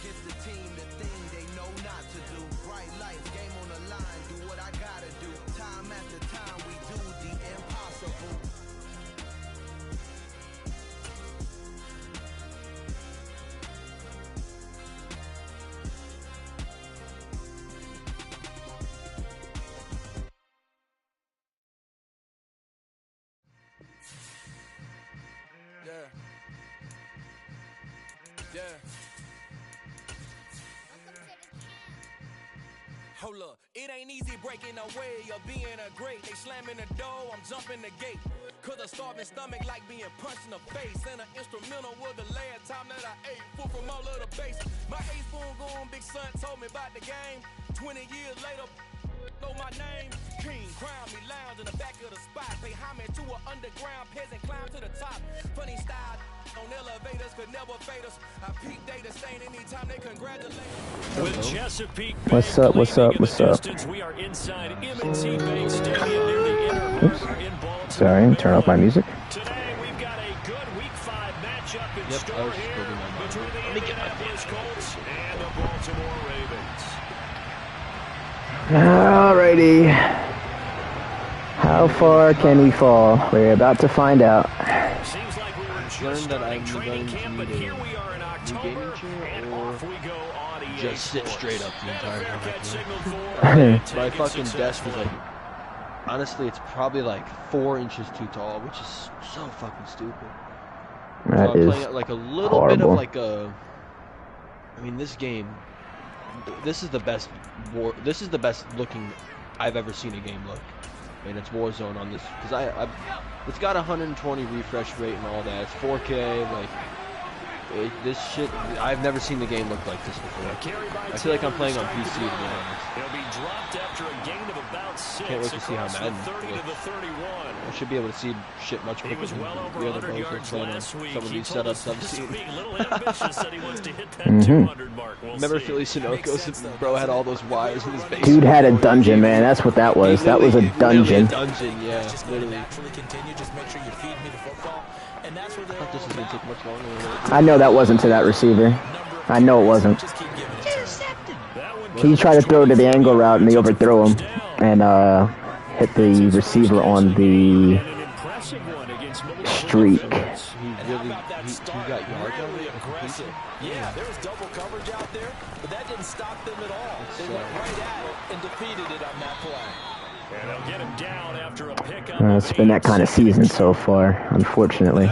against the team, the thing they know not to do. Bright life, game on the line, do what I gotta do. Time after time, we do the impossible. Yeah. Hold up, it ain't easy breaking away or being a great. They slamming the door, I'm jumping the gate. Cause a starving stomach like being punched in the face. And an instrumental was the last time that I ate food from all of the base. My ace boom goon, big son told me about the game. 20 years later, know my name. King, crown me, lounge in the back of the spot. Pay homage to an underground peasant, climb to the top. Funny style on elevators could never fade us. I peak data stain anytime they congratulate. With Chesapeake What's up? What's up? What's up? We are inside M&T Bank Stadium near the inner harbor in Baltimore. Sorry, turn off my music. Today we've got a good Week 5 matchup in store here between the Indianapolis Colts and the Baltimore Ravens. Alrighty. How far can we fall? We're about to find out. Seems like we were just starting training camp, but here we are in October, and off we go on EA just sit Sports. straight up the entire time. My fucking desk is like, honestly, it's probably like 4 inches too tall, which is so fucking stupid. That so I'm is playing like a little horrible. bit of like a. I mean, this game. This is the best looking I've ever seen a game look. I mean, it's Warzone on this because it's got 120 refresh rate and all that. It's 4K. Like this shit, I've never seen the game look like this before. I feel like I'm playing on PC to be honest. He'll be dropped after a gain of about 6. Can't wait to see how Madden looks. I should be able to see shit much quicker than the other players are playing on some of these setups I've seen. Remember Philly Sunoco's bro had all those wires in his face. Dude had a dungeon, man. That's what that was. That was a dungeon. Dungeon, yeah, literally. I thought this was gonna take much longer. I know that wasn't to that receiver. I know it wasn't. He tried to throw to the angle route and they overthrew him and hit the receiver on the streak. He got yards on it. Yeah, there was double coverage out there, but that didn't stop them at all. They went right at it and defeated it on that play. And they'll get him down after a pickup. It's been that kind of season so far, unfortunately.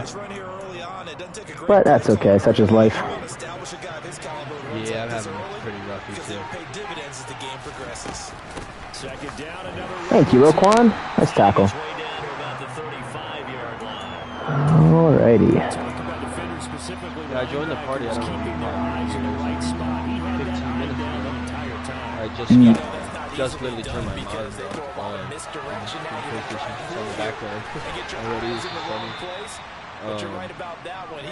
But that's okay, such is life. Yeah, I'm having a pretty rough week too. Thank you, Roquan. Nice tackle. Alrighty. Yeah, I joined the party. I don't know. 15 minutes ago. I just literally turned my monitor off on the background. Already is funny.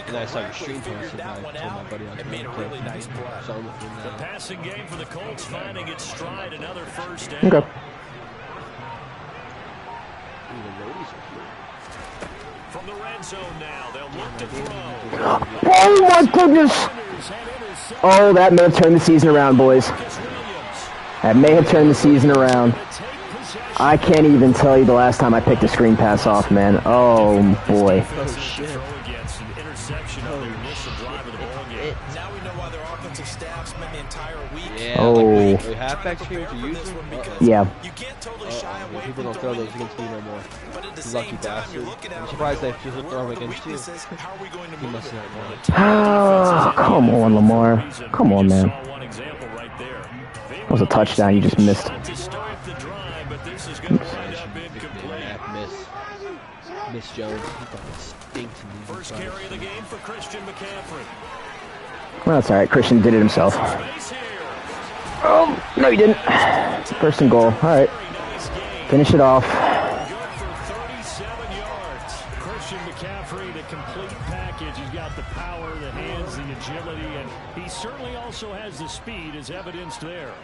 And I saw your stream post and I told my buddy I was going to play some of The passing game for the Colts finding its stride, another first down. Okay. From the red zone now, they'll look to throw. Oh my goodness! Oh, that may have turned the season around, boys. That may have turned the season around. I can't even tell you the last time I picked a screen pass off, man. Oh, boy. Oh, shit. Now we know why their offensive staff spent the entire week. Yeah, oh. Like halfback screens are using? Yeah. You can't totally shy away people don't throw those against me no more. Lucky bastard. I'm surprised they just throw them against you. He must not want it. Oh, come on, Lamar. Come on, man. That was a touchdown. You just missed. Miss Jones. He fucking stinks. First carry of the game for Christian McCaffrey. Well, that's alright. Christian did it himself. Oh, no, he didn't. First and goal. Alright. Finish it off. Good for 37 yards. Christian McCaffrey, the complete package. He's got the power, the hands, the agility, and he certainly also has the speed as evidenced there.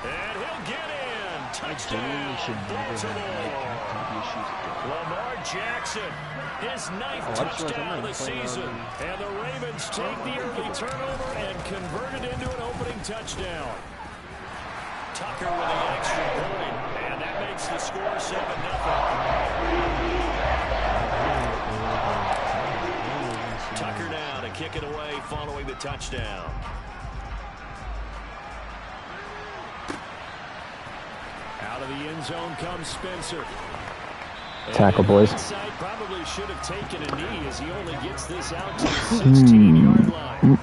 And he'll get in. I genuinely should never have connectivity issues again. Lamar Jackson, his ninth touchdown of the season. And the Ravens take the early turnover and convert it into an opening touchdown. Tucker with the extra point, and that makes the score 7-0. Tucker now to kick it away following the touchdown. Out of the end zone comes Spencer. Tackle, boys. Probably should have taken a knee as he only gets this out to the 16-yard line.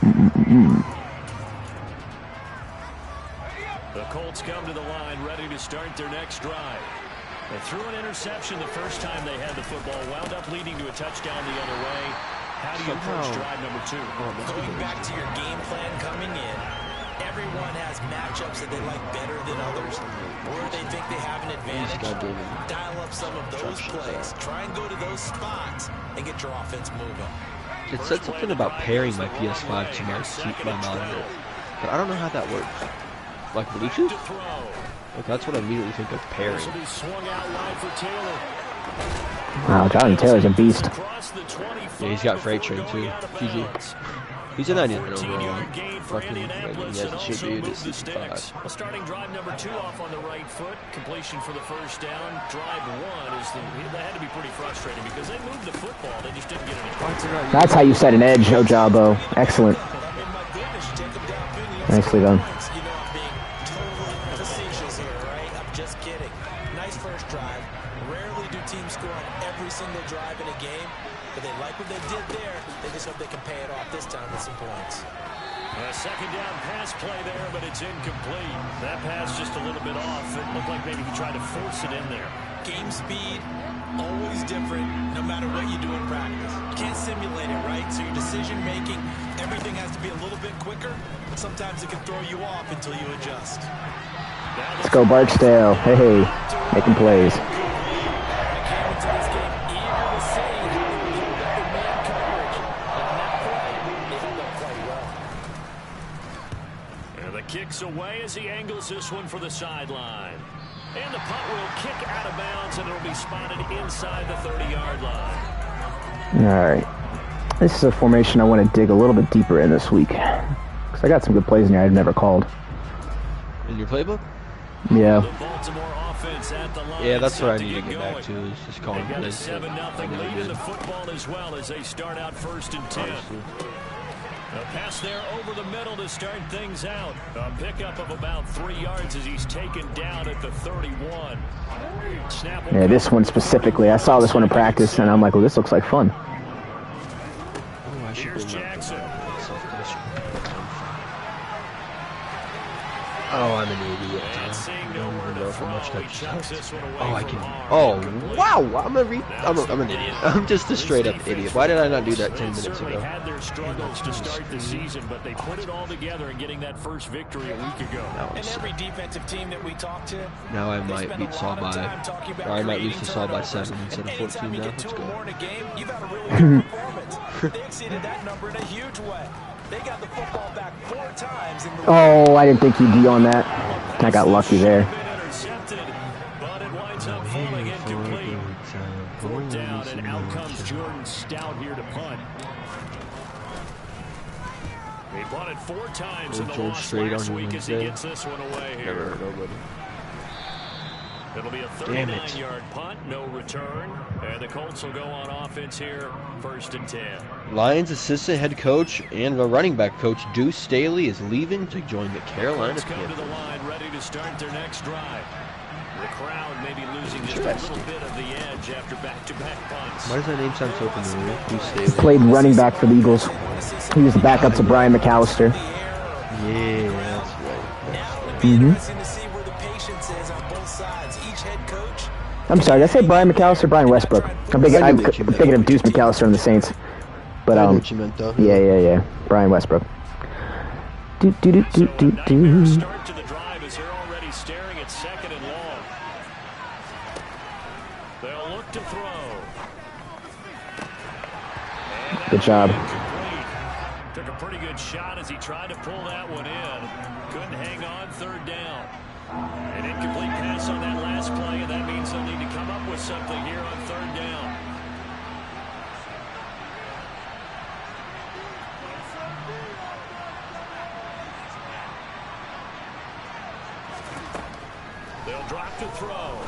The Colts come to the line ready to start their next drive. They threw an interception the first time they had the football, wound up leading to a touchdown the other way. How do you approach drive number 2? Going back to your game plan coming in, everyone has matchups that they like better than others, or they think they have an advantage. Dial up some of those plays. Try and go to those spots and get your offense moving. It said something about pairing my PS5 to my monitor, but I don't know how that works. Like Bluetooth? Like that's what I immediately think of pairing. Wow, Jonathan Taylor's a beast. Yeah, he's got freight train too. GG. He's a 99 overall. Fucking rating. Yeah, it should be. This is 5. Well, starting drive number 2 off on the right foot. Completion for the first down. Drive 1 is that had to be pretty frustrating because they moved the football. They just didn't get any points. That's how you set an edge, Ojabo. Excellent. Nicely done. Single drive in a game, but they like what they did there. They just hope they can pay it off this time with some points. A second down pass play there, but it's incomplete. That pass just a little bit off. It looked like maybe he tried to force it in there. Game speed, always different, no matter what you do in practice. You can't simulate it, right? So your decision making, everything has to be a little bit quicker. Sometimes it can throw you off until you adjust. Let's go Barksdale. Hey, making plays. Kicks away as he angles this one for the sideline. And the punt will kick out of bounds, and it'll be spotted inside the 30-yard line. All right. This is a formation I want to dig a little bit deeper in this week. Because I got some good plays in here I've never called. In your playbook? Yeah. Yeah, that's what I need to get back to, is just calling plays. 7-0 lead in the football as well as they start out 1st and 10. A pass there over the middle to start things out. A pickup of about 3 yards as he's taken down at the 31. Yeah, this one specifically. I saw this one in practice, and I'm like, well, this looks like fun. Here's Jackson. Oh, I'm an idiot. Oh, I can. Oh, wow! I'm an idiot. I'm just a straight up idiot. Why did I not do that 10 minutes ago? They had their struggles to start the season, but they put it all together in getting that first victory a week ago. And every defensive team that we talk to, now I might beat Saul by, or I might lose to Saul by 7 instead of 14 now. Let's go. You've had a really good performance. They exceeded that number in a huge way. They got the football back 4 times. Oh, I didn't think he'd be on that. I got lucky there. But it winds up falling incomplete. 4th down, and out comes Jordan Stout here to punt. He punted 4 times in the loss last week as he gets this one away here. Never heard nobody. It'll be a 39-yard punt, no return. And the Colts will go on offense here, 1st and 10. Lions assistant head coach and the running back coach Deuce Staley is leaving to join the Carolina Panthers. Come to the line, ready to start their next drive. The crowd may be losing just a little bit of the edge after back-to-back punts. Why does that name sound so familiar? Deuce Staley. Played running back for the Eagles. He was the backup to Brian McAllister. Yeah, that's right. I'm sorry, did I say Brian McAllister or Brian Westbrook? I'm thinking of Deuce McAllister on the Saints. But I know what you meant, though. Yeah. Brian Westbrook. Start to the drive as they're already staring at 2nd and long. They'll look to throw. Good job. Took a pretty good shot as he tried to pull that one in. Couldn't hang on 3rd down. An incomplete pass on that last play, and that means they'll need to come up with something here on third down. They'll drop to throw.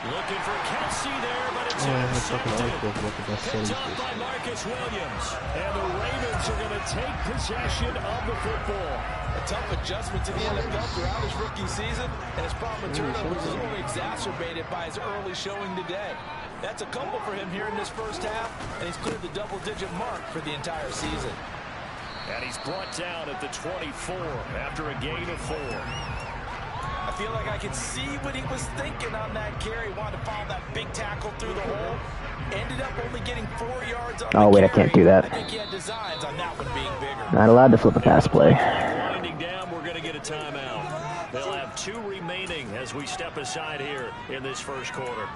Looking for Kelsey there, but it's intercepted. Picked up by Marcus Williams. And the Ravens are going to take possession of the football. A tough adjustment to the NFL throughout his rookie season, and his problem with turnovers is only exacerbated by his early showing today. That's a couple for him here in this first half, and he's cleared the double-digit mark for the entire season. And he's brought down at the 24 after a gain of 4. I feel like I can see what he was thinking on that carry. Wanted to follow that big tackle through the hole. Ended up only getting 4 yards on Oh, wait, I can't do that. I think he had designs on that one being bigger. Not allowed to flip a pass play. Winding down, we're going to get a timeout. They'll have 2 remaining as we step aside here in this first quarter.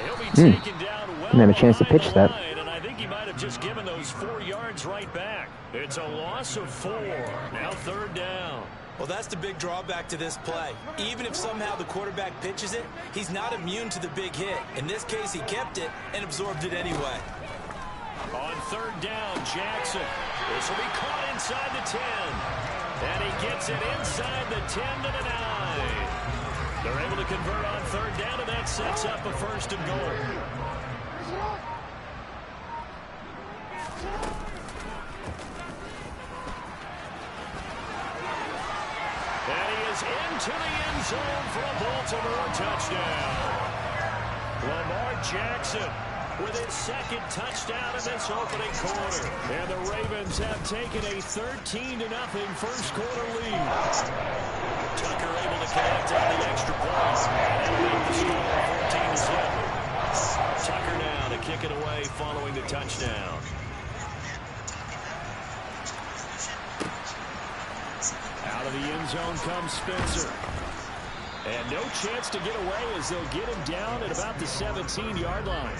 He'll be taken down well. Didn't have a chance to pitch that. And I think he might have just given those 4 yards right back. It's a loss of 4. Now third down. Well, that's the big drawback to this play. Even if somehow the quarterback pitches it, he's not immune to the big hit. In this case, he kept it and absorbed it anyway. On third down, Jackson. This will be caught inside the 10. And he gets it inside the 10 to the 9. They're able to convert on third down, and that sets up a first and goal. And he is into the end zone for a Baltimore touchdown. Lamar Jackson with his second touchdown in this opening quarter. And the Ravens have taken a 13-0 first quarter lead. Tucker able to connect on the extra point. And make the score 14-0. Tucker now to kick it away following the touchdown. Out of the end zone comes Spencer. And no chance to get away as they'll get him down at about the 17-yard line.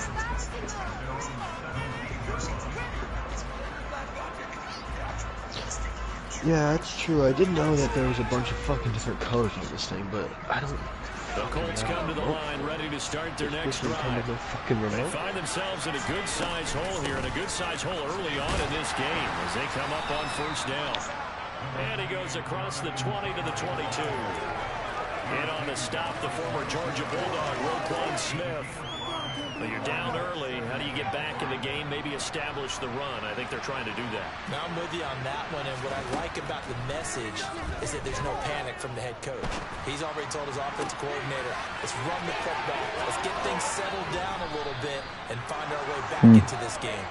Yeah, that's true. I didn't know that there was a bunch of fucking different colors on this thing, but I don't... The Colts come to the line ready to start their next drive. They find themselves in a good-sized hole here, and a good-sized hole early on in this game as they come up on first down. And he goes across the 20 to the 22. In on the stop, the former Georgia Bulldog, Roquan Smith. But you're down early. How do you get back in the game, maybe establish the run? I think they're trying to do that. Now I'm with you on that one, and what I like about the message is that there's no panic from the head coach. He's already told his offensive coordinator, let's run the football, let's get things settled down a little bit and find our way back into this game.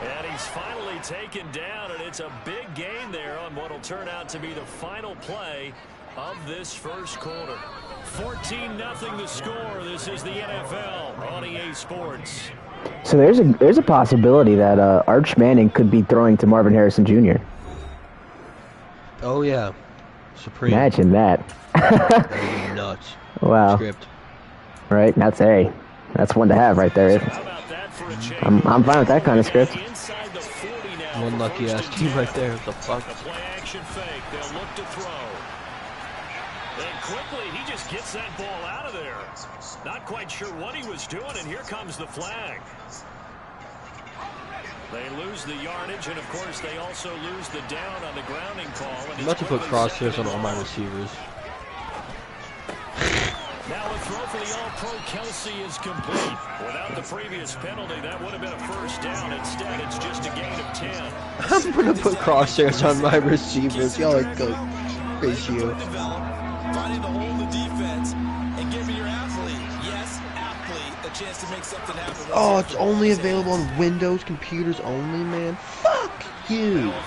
And he's finally taken down, and it's a big gain there on what will turn out to be the final play of this first quarter. 14-0 the score. This is the NFL on EA Sports. So there's a possibility that Arch Manning could be throwing to Marvin Harrison Jr. Oh yeah, Supreme. Imagine that. That would be nuts. Wow. Script. Right. That's one to have right there. How about that for a change? I'm fine with that kind of script. Inside the 40 now. One lucky ass team right there. What the fuck? A play action fake. They'll look to throw. And quickly, he just gets that ball out of there. Not quite sure what he was doing, and here comes the flag. They lose the yardage, and of course, they also lose the down on the grounding call. I'm about to put crosshairs on all my receivers. Now the throw for the All-Pro Kelsey is complete. Without the previous penalty, that would have been a first down. Instead, it's just a gain of 10. I'm going to put crosshairs on my receivers. Y'all are go ratio. Finding the hole in the defense and giving your athlete, a chance to make something happen. Oh, it's only available on Windows computers only, man. Fuck you. Oh,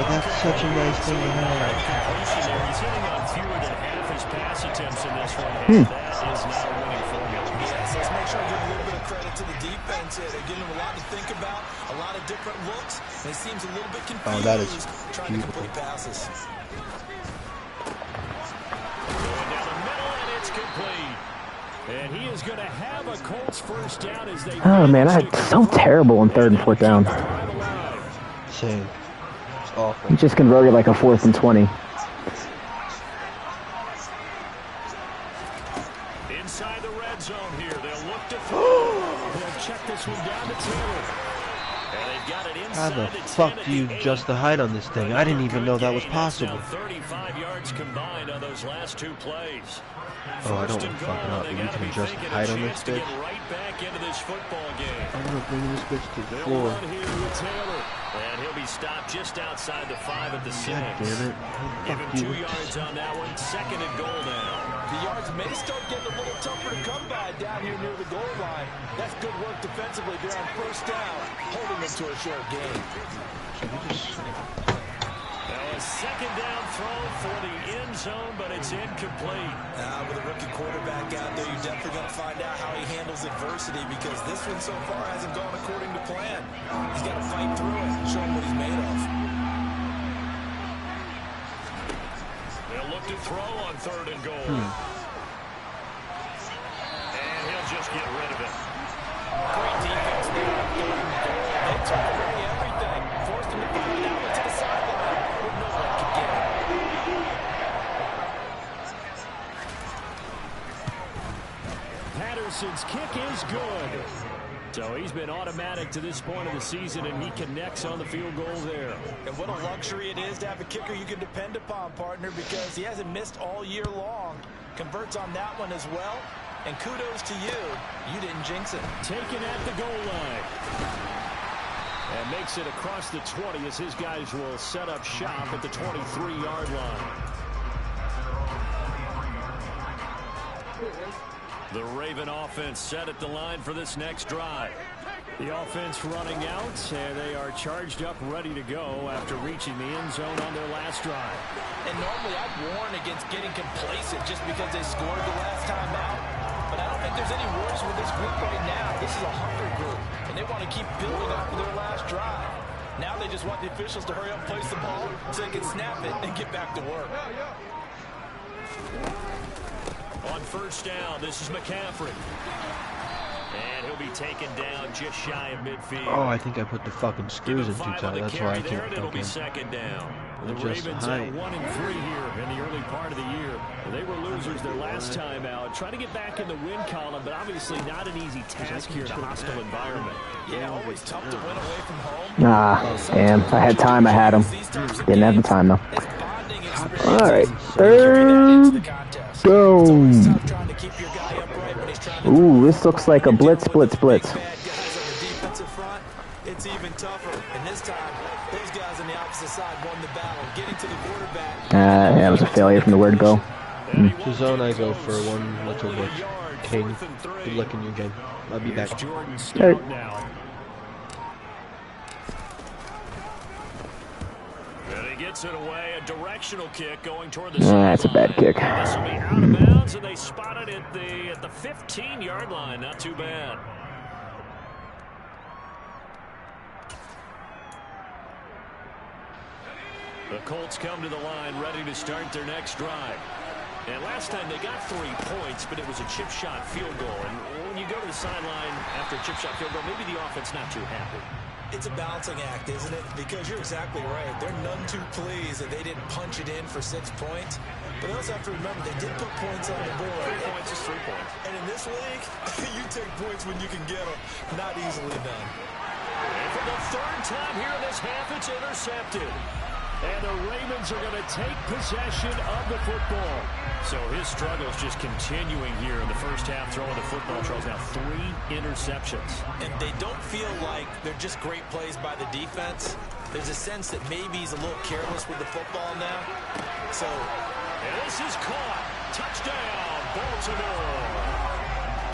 that's such a nice thing to have. He's hitting on fewer than half his pass attempts in this one. And that is not a winning formula. Yes, let's make sure we give a little bit of credit to the defense here. They're giving him a lot to think about, a lot of different looks, and it seems a little bit confused. Oh, that is trying to complete passes. Going down the middle, and it's complete. And he is going to have a Colts first down as they... Oh, man, I'm so terrible on 3rd and 4th down. Same. It's awful. He just converted like a 4th and 20. Inside the red zone here. They'll look to throw. They'll check this one down to Taylor. And they've got it inside. How the fuck do you adjust the height on this thing? I didn't even know that was possible. 35 yards combined on those last 2 plays. Oh, I don't want to fuck it up, but you can adjust the height on this bitch. Right back into this football game. I'm gonna bring this bitch to the floor. And he'll be stopped just outside the 5 at the 6. God damn it. Give him 2 yards on that one. 2nd and goal now. The yards may start getting a little tougher to come by down here near the goal line. That's good work defensively there on 1st down, holding them to a short gain. Now a 2nd down throw for the end zone, but it's incomplete. With a rookie quarterback out there, you're definitely going to find out how he handles adversity, because this one so far hasn't gone according to plan. He's got to fight through it and show him what he's made of. They'll look to throw on 3rd and goal. And he'll just get rid of it. Great defense there on 3rd and goal. They took away everything, forced him to find it out to the sideline where no one could get it. Patterson's kick is good. So he's been automatic to this point of the season, and he connects on the field goal there. And what a luxury it is to have a kicker you can depend upon, partner, because he hasn't missed all year long. Converts on that one as well. And kudos to you. You didn't jinx it. Taken at the goal line. And makes it across the 20 as his guys will set up shop at the 23-yard line. The Raven offense set at the line for this next drive. The offense running out, and they are charged up, ready to go after reaching the end zone on their last drive. And normally I'd warn against getting complacent just because they scored the last time out. But I don't think there's any worries with this group right now. This is a hungry group, and they want to keep building off of their last drive. Now they just want the officials to hurry up and place the ball so they can snap it and get back to work. On 1st down, this is McCaffrey. And he'll be taken down just shy of midfield. Oh, I think I put the fucking screws in too tight. That's why I can't It'll be fucking... 2nd down. The Just Ravens are 1-3 here in the early part of the year. They were losers their last time out. Trying to get back in the win column, but obviously not an easy task here in a hostile environment. Yeah, always tough to win away from home. Damn. I had time, I had him. Didn't have the time, though. Alright, 3rd down. Ooh, this looks like a blitz. It's even tougher, and this time those guys on the opposite side won the battle, getting to the quarterback. Yeah, it was a failure from the word go. To zone, I go for one little bit. King, good luck in your game. I'll be back. Hey. And he gets it away, a directional kick going toward the That's a bad kick. This will be out of bounds, and they spot it at the 15-yard line. Not too bad. The Colts come to the line, ready to start their next drive. And last time they got 3 points, but it was a chip shot field goal. And when you go to the sideline after a chip shot field goal, maybe the offense not too happy. It's a balancing act, isn't it? Because you're exactly right. They're none too pleased that they didn't punch it in for 6 points. But they also have to remember they did put points on the board. 3 points is 3 points. And in this league, you take points when you can get them. Not easily done. And for the 3rd time here in this half, it's intercepted. And the Ravens are going to take possession of the football. So his struggles just continuing here in the first half, throwing the football. Charles, now 3 interceptions. And they don't feel like they're just great plays by the defense. There's a sense that maybe he's a little careless with the football now. So, and this is caught. Touchdown, Baltimore.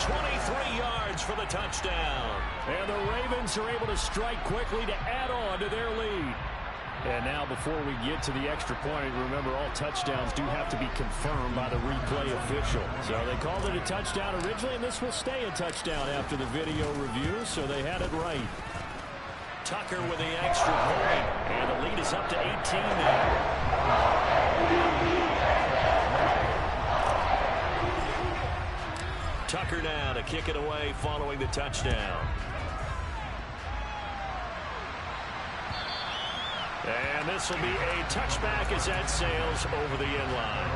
23 yards for the touchdown. And the Ravens are able to strike quickly to add on to their lead. And now before we get to the extra point, remember all touchdowns do have to be confirmed by the replay official. So they called it a touchdown originally, and this will stay a touchdown after the video review, so they had it right. Tucker with the extra point, and the lead is up to 18 now. Tucker Tucker now to kick it away following the touchdown. And this will be a touchback as that sails over the end line.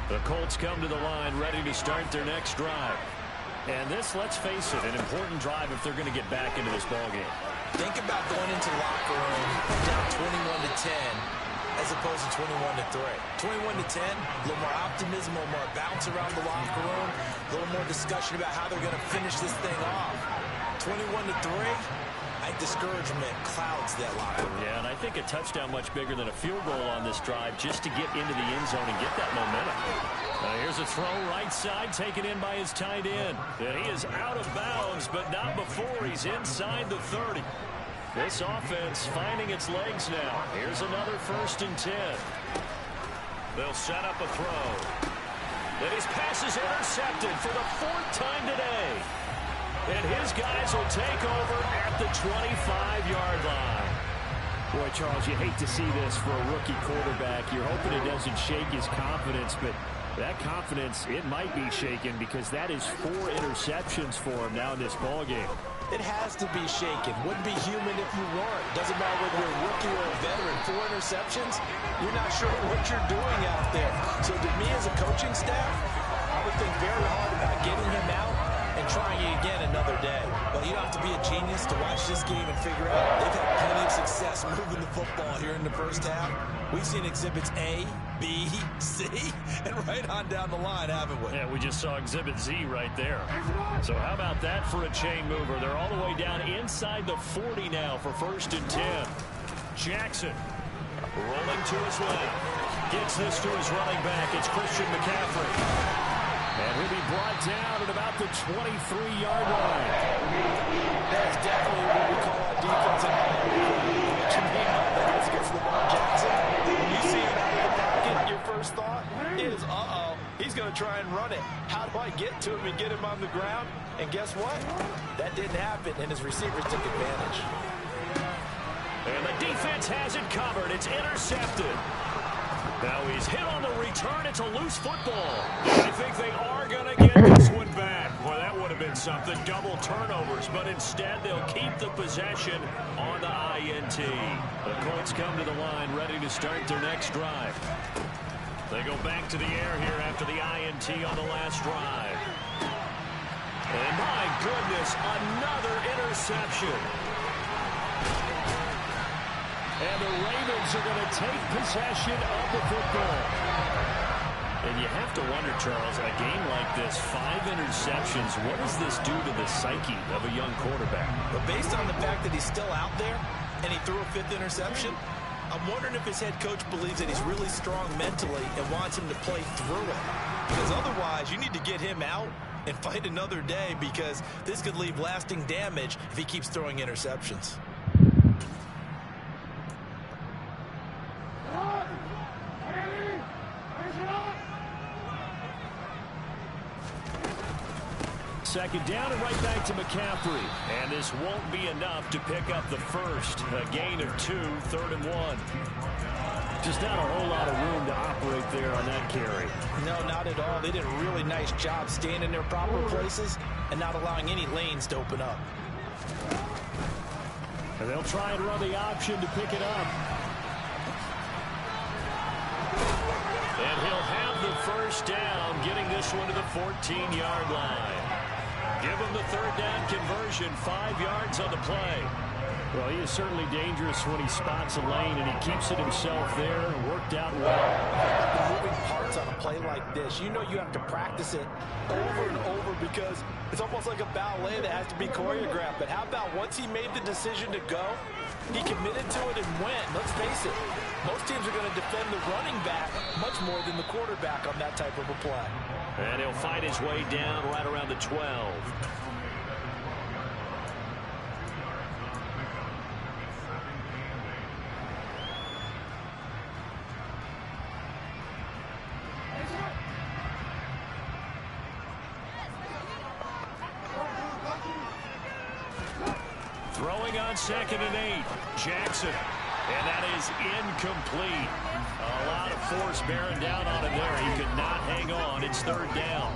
The Colts come to the line ready to start their next drive. And this, let's face it, an important drive if they're going to get back into this ballgame. Think about going into the locker room down 21-10 as opposed to 21-3. 21-10, a little more optimism, a little more bounce around the locker room, a little more discussion about how they're going to finish this thing off. 21-3, I think discouragement clouds that locker room. Yeah, and I think a touchdown much bigger than a field goal on this drive just to get into the end zone and get that momentum. Here's a throw right side taken in by his tight end. And he is out of bounds, but not before he's inside the 30. This offense finding its legs now. Here's another 1st and 10. They'll set up a throw. And his pass is intercepted for the 4th time today. And his guys will take over at the 25-yard line. Boy, Charles, you hate to see this for a rookie quarterback. You're hoping it doesn't shake his confidence, but that confidence, it might be shaken because that is 4 interceptions for him now in this ballgame. It has to be shaken. Wouldn't be human if you weren't. Doesn't matter whether you're a rookie or a veteran. 4 interceptions, you're not sure what you're doing out there. So to me as a coaching staff, I would think very hard about getting him out and trying it again another day. But you don't have to be a genius to watch this game and figure out they've had plenty of success moving the football here in the first half. We've seen exhibits A, B, C, and right on down the line, haven't we? Yeah, we just saw exhibit Z right there. So how about that for a chain mover? They're all the way down inside the 40 now for 1st and 10. Jackson rolling to his left. Gets this to his running back. It's Christian McCaffrey. And he'll be brought down at about the 23-yard line. That's definitely what we call our defense. Gets Lamar Jackson. When you see him out of the pocket, your first thought is, he's going to try and run it. How do I get to him and get him on the ground? And guess what? That didn't happen, and his receivers took advantage. And the defense has it covered. It's intercepted. Now he's hit on the return. It's a loose football. I think they are going to get this one back. Well, that would have been something. Double turnovers, but instead they'll keep the possession on the INT. The Colts come to the line ready to start their next drive. They go back to the air here after the INT on the last drive. And my goodness, another interception. And the Ravens are going to take possession of the football. And you have to wonder, Charles, a game like this, 5 interceptions, what does this do to the psyche of a young quarterback? But based on the fact that he's still out there and he threw a 5th interception, I'm wondering if his head coach believes that he's really strong mentally and wants him to play through it. Because otherwise, you need to get him out and fight another day because this could leave lasting damage if he keeps throwing interceptions. Second down and right back to McCaffrey. And this won't be enough to pick up the first. A gain of 2, 3rd and 1. Just not a whole lot of room to operate there on that carry. No, not at all. They did a really nice job staying in their proper places and not allowing any lanes to open up. And they'll try and run the option to pick it up. And he'll have the first down, getting this one to the 14-yard line. Give him the 3rd down conversion, 5 yards on the play. Well, he is certainly dangerous when he spots a lane, and he keeps it himself there. Worked out well. The moving parts on a play like this, you know you have to practice it over and over because it's almost like a ballet that has to be choreographed. But how about once he made the decision to go, he committed to it and went. Let's face it, most teams are going to defend the running back much more than the quarterback on that type of a play. And he'll fight his way down right around the 12. Throwing on 2nd and 8. Jackson And that is incomplete. A lot of force bearing down on him there. He could not hang on. It's third down.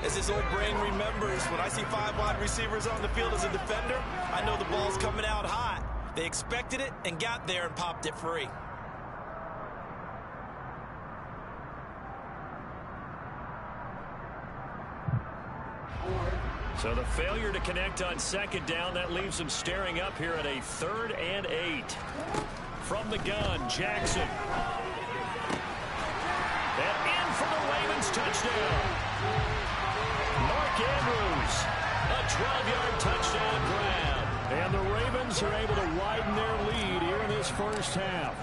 As his old brain remembers, when I see 5 wide receivers on the field as a defender, I know the ball's coming out hot. They expected it and got there and popped it free. So the failure to connect on second down, that leaves them staring up here at a 3rd and 8. From the gun, Jackson. And in for the Ravens touchdown. Mark Andrews, a 12-yard touchdown grab. And the Ravens are able to widen their lead here in this first half.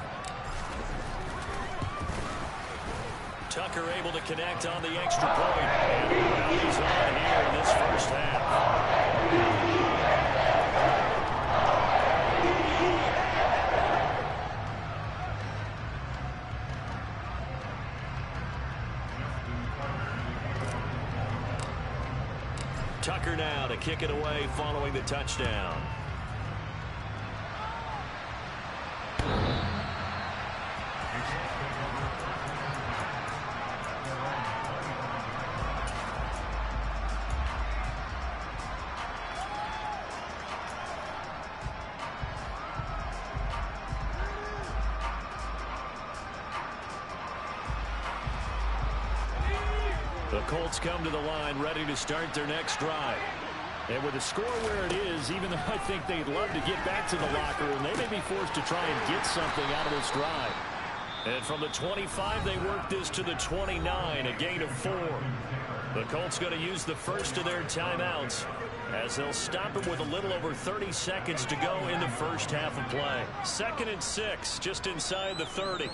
Tucker able to connect on the extra point. And he's on here in this first half. Tucker now to kick it away following the touchdown. The Colts come to the line ready to start their next drive. And with the score where it is, even though I think they'd love to get back to the locker room, they may be forced to try and get something out of this drive. And from the 25, they work this to the 29, a gain of 4. The Colts going to use the first of their timeouts as they'll stop him with a little over 30 seconds to go in the first half of play. 2nd and 6, just inside the 30.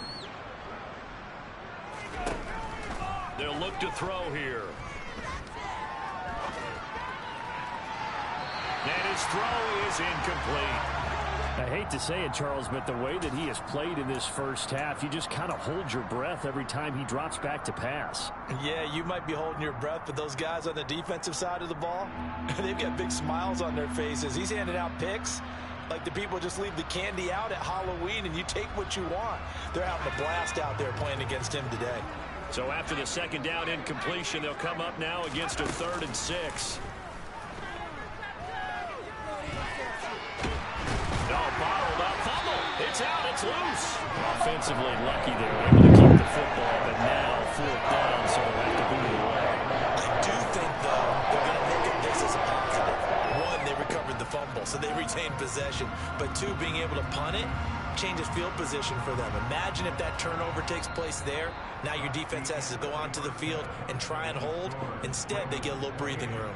They'll look to throw here. And his throw is incomplete. I hate to say it, Charles, but the way that he has played in this first half, you just kind of hold your breath every time he drops back to pass. Yeah, you might be holding your breath, but those guys on the defensive side of the ball, they've got big smiles on their faces. He's handing out picks like the people just leave the candy out at Halloween and you take what you want. They're having a blast out there playing against him today. So after the second down incompletion, they'll come up now against a 3rd and 6. Bottled up fumble. It's out. It's loose. Offensively lucky they're able to keep the football, but now 4th down, so they'll have to boot it away. I do think, though, they're going to look at this as a positive. 1, they recovered the fumble, so they retained possession. But 2, being able to punt it changes field position for them. Imagine if that turnover takes place there. Now your defense has to go onto the field and try and hold. Instead, they get a little breathing room.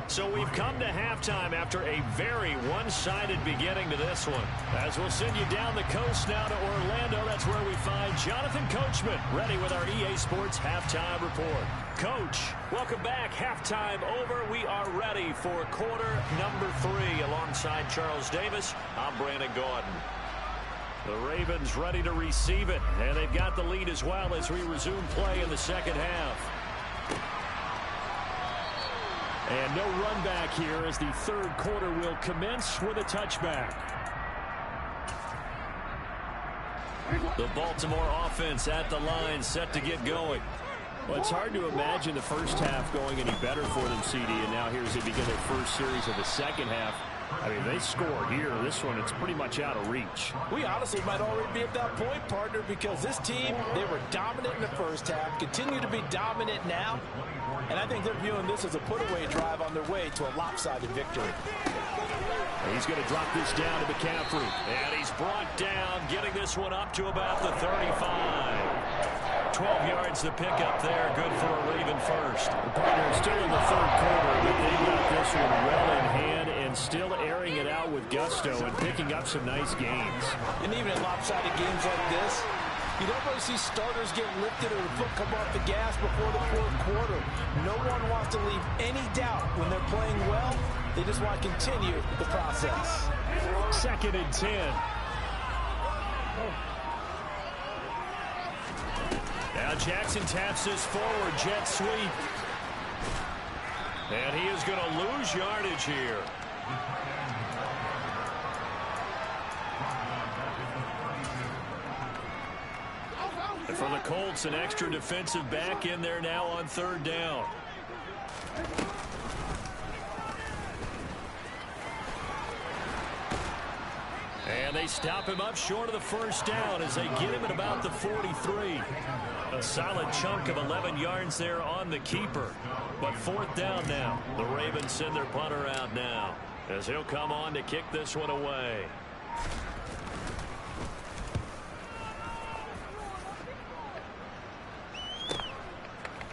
So we've come to halftime after a very one-sided beginning to this one. As we'll send you down the coast now to Orlando, that's where we find Jonathan Coachman, ready with our EA Sports Halftime Report. Coach, welcome back. Halftime over. We are ready for quarter number 3 alongside Charles Davis. I'm Brandon Gordon. The Ravens ready to receive it, and they've got the lead as well as we resume play in the second half. And no run back here as the 3rd quarter will commence with a touchback. The Baltimore offense at the line, set to get going. Well, it's hard to imagine the first half going any better for them, CD, and now here's they begin their first series of the second half. I mean, they scored here. This one, it's pretty much out of reach. We honestly might already be at that point, partner, because this team, they were dominant in the first half, continue to be dominant now, and I think they're viewing this as a put-away drive on their way to a lopsided victory. He's going to drop this down to McCaffrey, and he's brought down, getting this one up to about the 35. 12 yards to pick up there. Good for a Raven first. The partner is still in the 3rd quarter, but they got this one well in hand and still airing it out with gusto and picking up some nice gains. And even in lopsided games like this, you don't really see starters get lifted or the foot come off the gas before the 4th quarter. No one wants to leave any doubt when they're playing well. They just want to continue the process. 2nd and 10. Now Jackson taps this forward, jet sweep. And he is going to lose yardage here. For the Colts, an extra defensive back in there now on 3rd down. And they stop him up short of the 1st down as they get him at about the 43. A solid chunk of 11 yards there on the keeper. But 4th down now. The Ravens send their punter out now as he'll come on to kick this one away.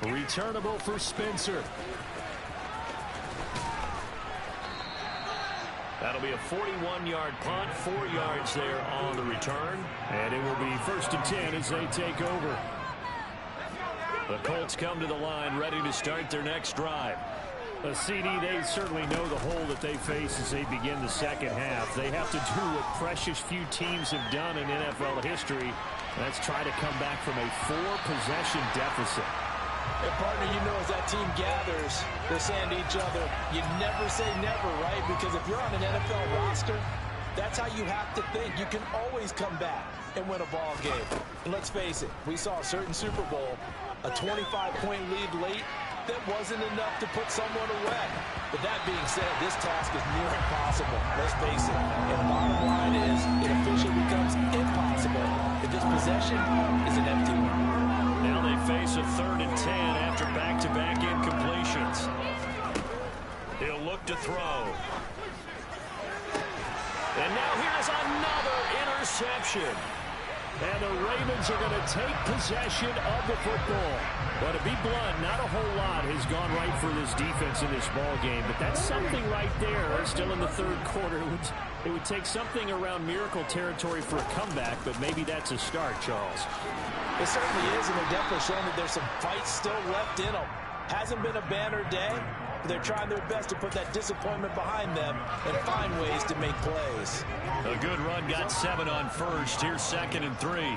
Returnable for Spencer. That'll be a 41-yard punt, 4 yards there on the return. And it will be 1st and 10 as they take over. The Colts come to the line ready to start their next drive. A CD, they certainly know the hole that they face as they begin the 2nd half. They have to do what precious few teams have done in NFL history. That's try to come back from a 4-possession deficit. And partner, you know, as that team gathers, they're saying to each other, you never say never, right? Because if you're on an NFL roster, that's how you have to think. You can always come back and win a ball game. And let's face it, we saw a certain Super Bowl, a 25-point lead late, that wasn't enough to put someone away. But that being said, this task is near impossible. Let's face it. And the bottom line is, it officially becomes impossible if this possession is an empty one. Now they face a 3rd and 10 after back-to-back incompletions. He'll look to throw. And now here's another interception. And the Ravens are going to take possession of the football. But to be blunt, not a whole lot has gone right for this defense in this ball game. But that's something right there. Still in the 3rd quarter. It would take something around miracle territory for a comeback, but maybe that's a start, Charles. It certainly is, and they're definitely showing that there's some fight still left in them. Hasn't been a banner day, but they're trying their best to put that disappointment behind them and find ways to make plays. A good run, got 7 on 1st. Here's 2nd and 3.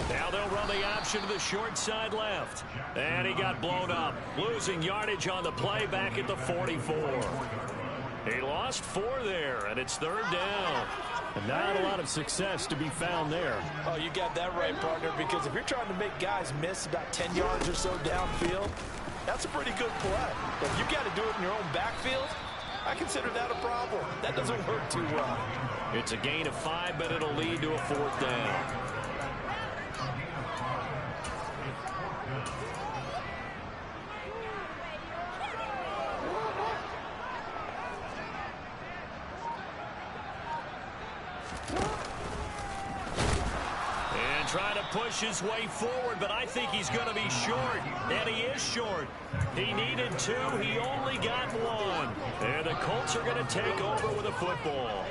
Now they'll run the option to the short side left. And he got blown up, losing yardage on the play back at the 44. He lost 4 there, and it's 3rd down. And not a lot of success to be found there. Oh, you got that right, partner, because if you're trying to make guys miss about 10 yards or so downfield, that's a pretty good play. But if you got to do it in your own backfield, I consider that a problem. That doesn't work too well. It's a gain of 5, but it'll lead to a 4th down. Trying to push his way forward, but I think he's going to be short. And he is short. He needed 2. He only got 1. And the Colts are going to take over with a football.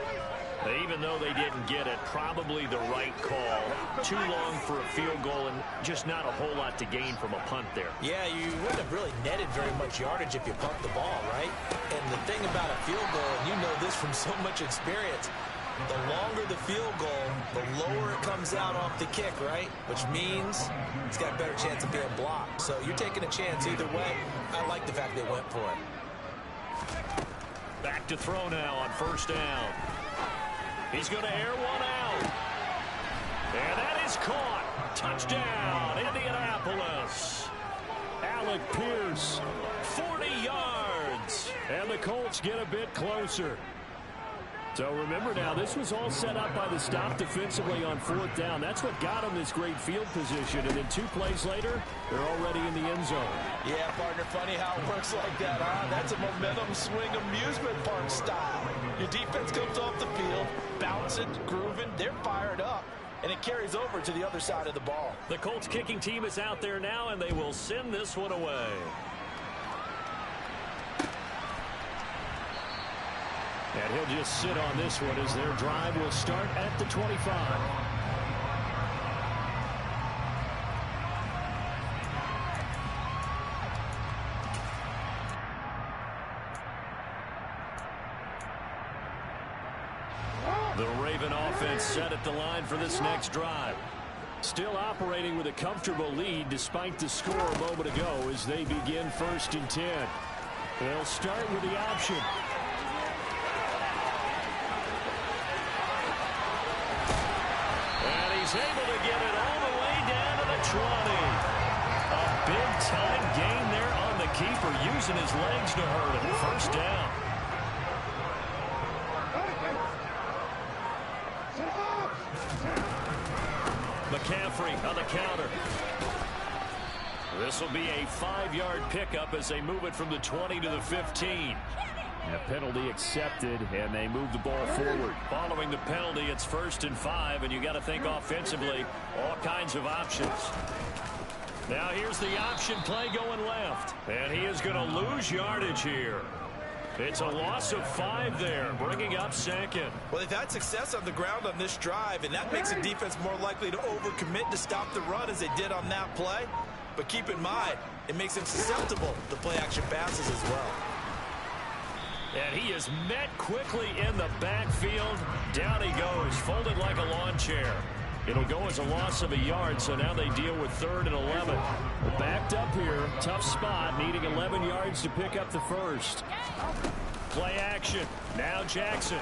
Even though they didn't get it, probably the right call. Too long for a field goal and just not a whole lot to gain from a punt there. Yeah, you wouldn't have really netted very much yardage if you pumped the ball, right? And the thing about a field goal, and you know this from so much experience, the longer the field goal, the lower it comes out off the kick, right? Which means it's got a better chance of being blocked. So you're taking a chance either way. I like the fact they went for it. Back to throw now on 1st down. He's going to air one out. And that is caught. Touchdown, Indianapolis. Alec Pierce, 40 yards. And the Colts get a bit closer. So remember now, this was all set up by the stop defensively on 4th down. That's what got them this great field position. And then 2 plays later, they're already in the end zone. Yeah, partner, funny how it works like that, huh? That's a momentum swing amusement park style. Your defense comes off the field, bouncing, grooving, they're fired up. And it carries over to the other side of the ball. The Colts kicking team is out there now, and they will send this one away. And he'll just sit on this one as their drive will start at the 25. The Raven offense set at the line for this next drive. Still operating with a comfortable lead despite the score a moment ago as they begin 1st and 10. They'll start with the option. is able to get it all the way down to the 20. A big-time gain there on the keeper, using his legs to hurt him. First down. McCaffrey on the counter. This will be a 5-yard pickup as they move it from the 20 to the 15. And a penalty accepted, and they move the ball forward. Following the penalty, it's 1st and 5, and you got to think offensively, all kinds of options. Now here's the option play going left, and he is going to lose yardage here. It's a loss of 5 there, bringing up 2nd. Well, they've had success on the ground on this drive, and that makes the defense more likely to overcommit to stop the run as they did on that play. But keep in mind, it makes them susceptible to play-action passes as well. And he is met quickly in the backfield. Down he goes, folded like a lawn chair. It'll go as a loss of a yard, so now they deal with 3rd and 11. Backed up here, tough spot, needing 11 yards to pick up the first. Play action, now Jackson.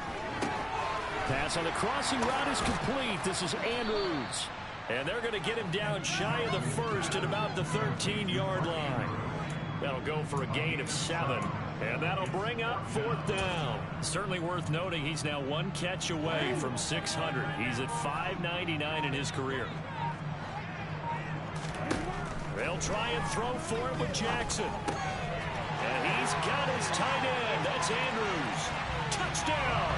Pass on the crossing route is complete. This is Andrews. And they're going to get him down shy of the first at about the 13-yard line. That'll go for a gain of 7. And that'll bring up 4th down. Certainly worth noting he's now 1 catch away from 600. He's at 599 in his career. They'll try and throw for it with Jackson. And he's got his tight end. That's Andrews. Touchdown!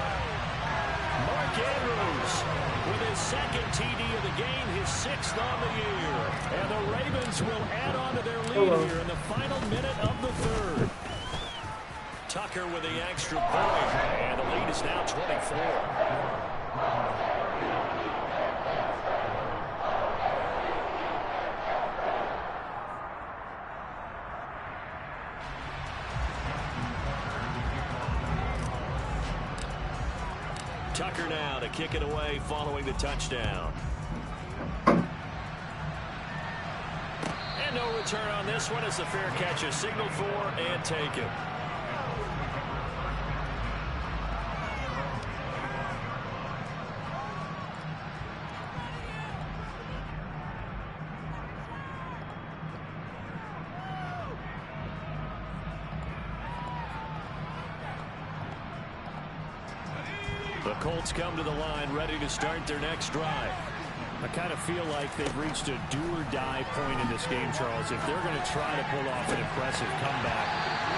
Mark Andrews with his 2nd TD of the game, his 6th on the year. And the Ravens will add on to their lead here in the final minute of the 3rd. Tucker with the extra point, and the lead is now 24. Tucker now to kick it away following the touchdown. And no return on this one as the fair catch is signaled for and taken. The Colts come to the line ready to start their next drive. I kind of feel like they've reached a do-or-die point in this game, Charles. If they're going to try to pull off an impressive comeback,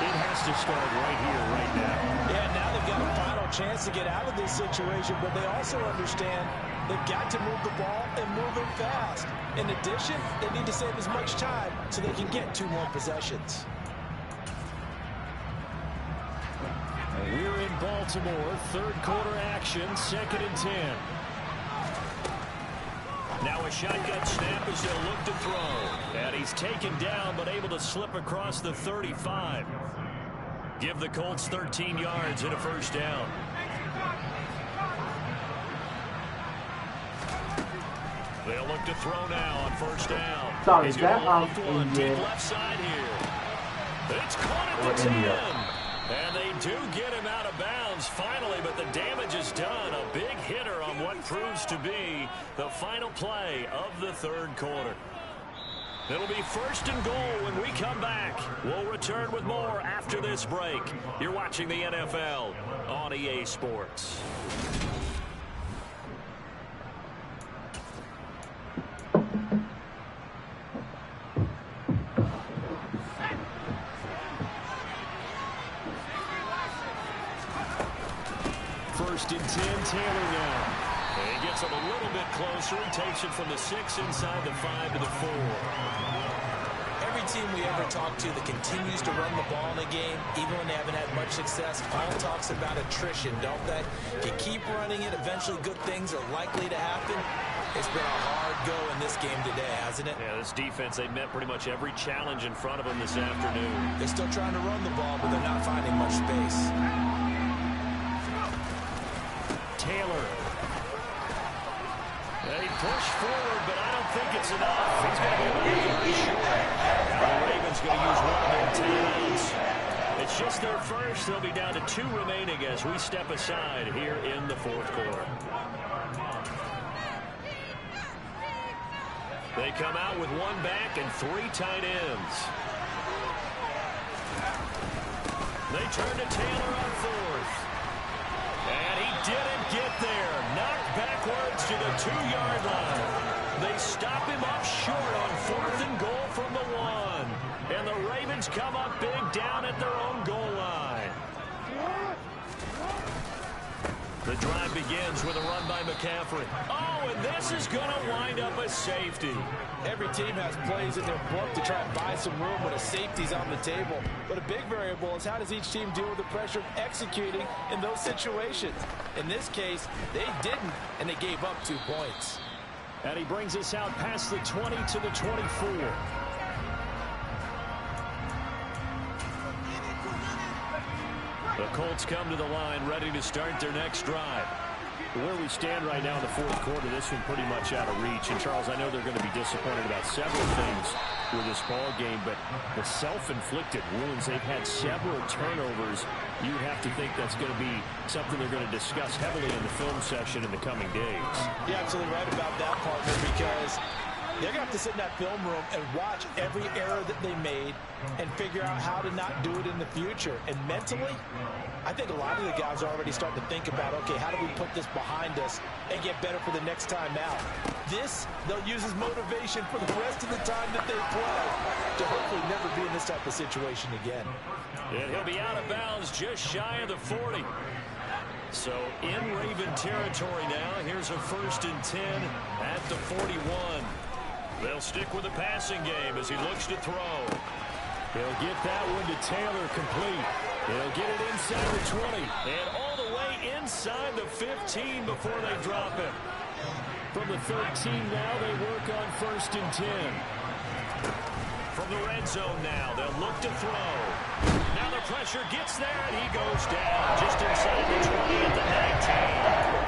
it has to start right here, right now. Yeah, now they've got a final chance to get out of this situation, but they also understand they've got to move the ball and move it fast. In addition, they need to save as much time so they can get 2 more possessions. We're in Baltimore, 3rd quarter action, 2nd and 10. Now a shotgun snap as they'll look to throw. And he's taken down but able to slip across the 35. Give the Colts 13 yards and a 1st down. They'll look to throw now on 1st down. Sorry, he's that going to hold one deep left side here. It's caught at the 10. And they do get him out of bounds finally, but the damage is done. A big hitter on what proves to be the final play of the 3rd quarter. It'll be 1st and goal when we come back. We'll return with more after this break. You're watching the NFL on EA Sports. First and 10, Taylor now. And he gets him a little bit closer. He takes it from the 6 inside the 5 to the 4. Every team we ever talk to that continues to run the ball in a game, even when they haven't had much success, all talks about attrition, don't they? If you keep running it, eventually good things are likely to happen. It's been a hard go in this game today, hasn't it? Yeah, this defense, they met pretty much every challenge in front of them this afternoon. They're still trying to run the ball, but they're not finding much space. Taylor. They push forward, but I don't think it's enough. He's going to be a little bit short. Now the Ravens going to use 1 of their timeouts. It's just their first. They'll be down to 2 remaining as we step aside here in the 4th quarter. They come out with one back and 3 tight ends. They turn to Taylor on 4th. And he didn't get there. Knocked backwards to the 2-yard line. They stop him up short on 4th and goal from the 1. And the Ravens come up big down at their own goal line. The drive begins with a run by McCaffrey. Oh, and this is going to wind up a safety. Every team has plays in their book to try and buy some room when a safety's on the table. But a big variable is how does each team deal with the pressure of executing in those situations. In this case, they didn't, and they gave up 2 points. And he brings us out past the 20 to the 24. The Colts come to the line, ready to start their next drive. Where we stand right now in the 4th quarter, this one pretty much out of reach. And, Charles, I know they're going to be disappointed about several things with this ball game, but the self-inflicted wounds, they've had several turnovers. You would have to think that's going to be something they're going to discuss heavily in the film session in the coming days. You're absolutely right about that, partner, because they're going to have to sit in that film room and watch every error that they made and figure out how to not do it in the future. And mentally, I think a lot of the guys are already starting to think about, okay, how do we put this behind us and get better for the next time out? This, they'll use as motivation for the rest of the time that they play to hopefully never be in this type of situation again. And he'll be out of bounds just shy of the 40. So in Raven territory now. Here's a 1st and 10 at the 41. They'll stick with the passing game as he looks to throw. He'll get that one to Taylor complete. He'll get it inside the 20 and all the way inside the 15 before they drop it. From the 13 now, they work on 1st and 10. From the red zone now, they'll look to throw. Now the pressure gets there, and he goes down just inside the 20 at the 19.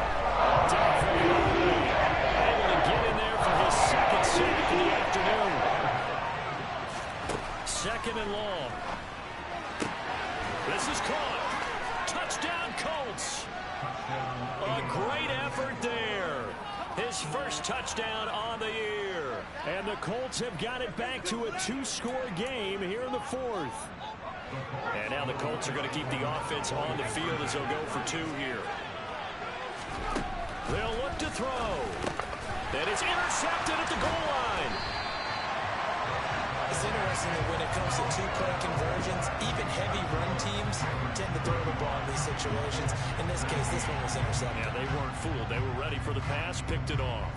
Down for the able to get in there for his 2nd sack in the afternoon. 2nd and long. This is caught. Touchdown, Colts. A great effort there. His 1st touchdown on the year. And the Colts have got it back to a 2-score game here in the 4th. And now the Colts are going to keep the offense on the field as they'll go for 2 here. They'll look to throw. And it's intercepted at the goal line. It's interesting that when it comes to 2-point conversions, even heavy run teams tend to throw the ball in these situations. In this case, this one was intercepted. Yeah, they weren't fooled. They were ready for the pass, picked it off.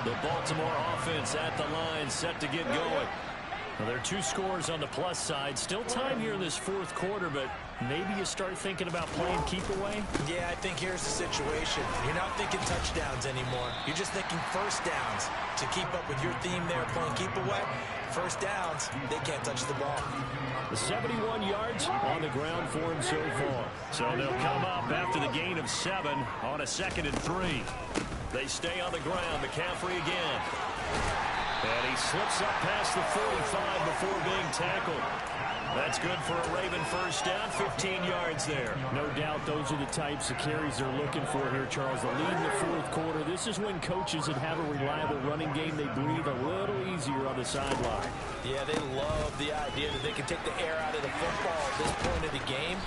The Baltimore offense at the line, set to get going. Well, there are 2 scores on the plus side. Still time here in this 4th quarter, but maybe you start thinking about playing keep away? Yeah, I think here's the situation. You're not thinking touchdowns anymore. You're just thinking 1st downs. To keep up with your theme there, playing keep away, 1st downs, they can't touch the ball. The 71 yards on the ground for him so far. So they'll come up after the gain of 7 on a 2nd and 3. They stay on the ground. McCaffrey again. And he slips up past the 45 before being tackled. That's good for a Raven 1st down, 15 yards there. No doubt those are the types of carries they're looking for here, Charles. The lead in the 4th quarter. This is when coaches that have a reliable running game, they breathe a little easier on the sideline. Yeah, they love the idea that they can take the air out of the football at this point of the game.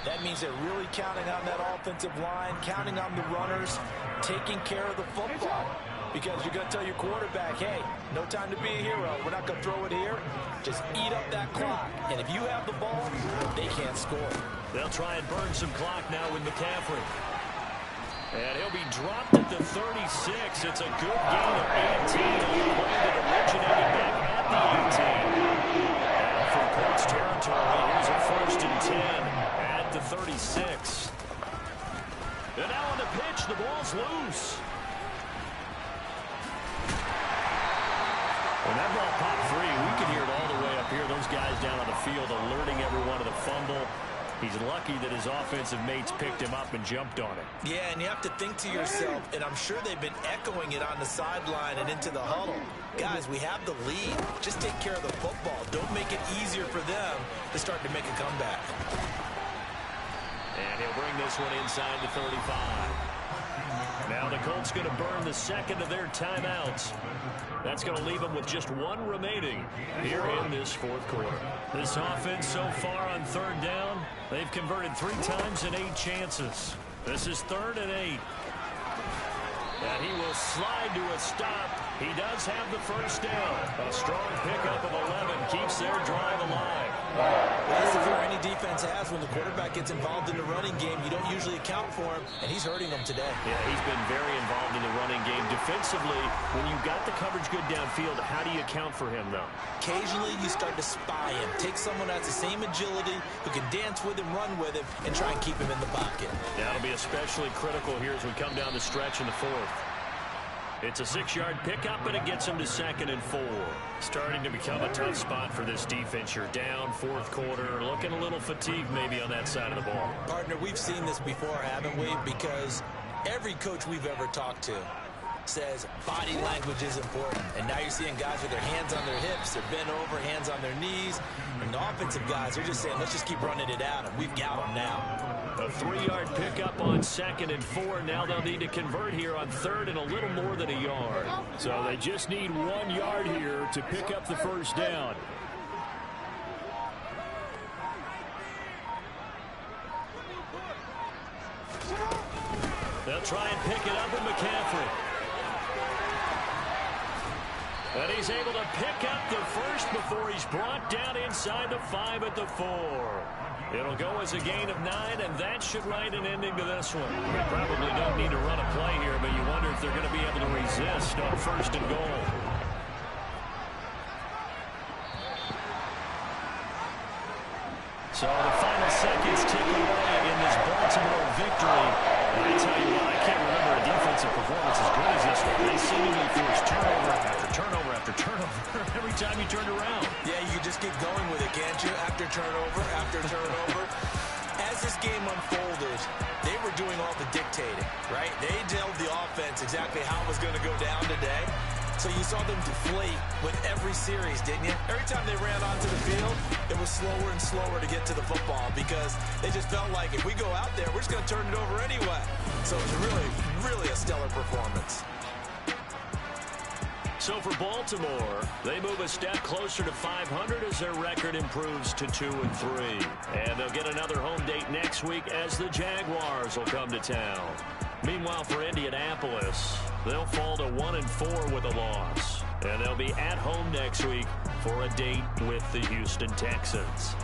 That means they're really counting on that offensive line, counting on the runners, taking care of the football. Because you're going to tell your quarterback, hey, no time to be a hero. We're not going to throw it here. Just eat up that clock. And if you have the ball, they can't score. They'll try and burn some clock now with McCaffrey. And he'll be dropped at the 36. It's a good gain of 18 on the play that originated back at the 18. Now from Colts territory, here's a 1st and 10 at the 36. And now on the pitch, the ball's loose. When that ball popped free, we could hear it all the way up here. Those guys down on the field alerting everyone of the fumble. He's lucky that his offensive mates picked him up and jumped on it. Yeah, and you have to think to yourself, and I'm sure they've been echoing it on the sideline and into the huddle. Guys, we have the lead. Just take care of the football. Don't make it easier for them to start to make a comeback. And he'll bring this one inside the 35. Now the Colts going to burn the second of their timeouts. That's going to leave them with just one remaining here in this fourth quarter. This offense so far on third down, they've converted 3 times in 8 chances. This is 3rd and 8. And he will slide to a stop. He does have the first down. A strong pickup of 11 keeps their drive alive. That's the fear any defense has when the quarterback gets involved in the running game. You don't usually account for him, and he's hurting them today. Yeah, he's been very involved in the running game. Defensively, when you've got the coverage good downfield, how do you account for him, though? Occasionally, you start to spy him. Take someone that's the same agility, who can dance with him, run with him, and try and keep him in the pocket. That'll be especially critical here as we come down the stretch in the fourth. It's a 6-yard pickup, and it gets him to 2nd and 4. Starting to become a tough spot for this defense. You're down, fourth quarter, looking a little fatigued maybe on that side of the ball. Partner, we've seen this before, haven't we? Because every coach we've ever talked to says body language is important. And now you're seeing guys with their hands on their hips, they're bent over, hands on their knees. And the offensive guys are just saying, let's just keep running it out, and we've got them now. A 3-yard pickup on 2nd and 4. Now they'll need to convert here on 3rd and a little more than a yard. So they just need 1 yard here to pick up the first down. They'll try and pick it up with McCaffrey. And he's able to pick up the first before he's brought down inside the 5 at the 4. It'll go as a gain of 9, and that should write an ending to this one. We probably don't need to run a play here, but you wonder if they're going to be able to resist on 1st and goal. So the final seconds tick away in this Baltimore victory. And I tell you what, I can't remember a defensive performance as good as this one. They seemingly forced turnover after turnover after turnover every time you turned around. Yeah, you can just keep going with it, can't you? After turnover, after turnover. As this game unfolded, they were doing all the dictating, right? They told the offense exactly how it was going to go down today. So you saw them deflate with every series, didn't you? Every time they ran onto the field, it was slower and slower to get to the football because they just felt like if we go out there, we're just going to turn it over anyway. So it was really, really a stellar performance. So for Baltimore, they move a step closer to 500 as their record improves to 2-3. And they'll get another home date next week as the Jaguars will come to town. Meanwhile, for Indianapolis, they'll fall to 1-4 with a loss. And they'll be at home next week for a date with the Houston Texans.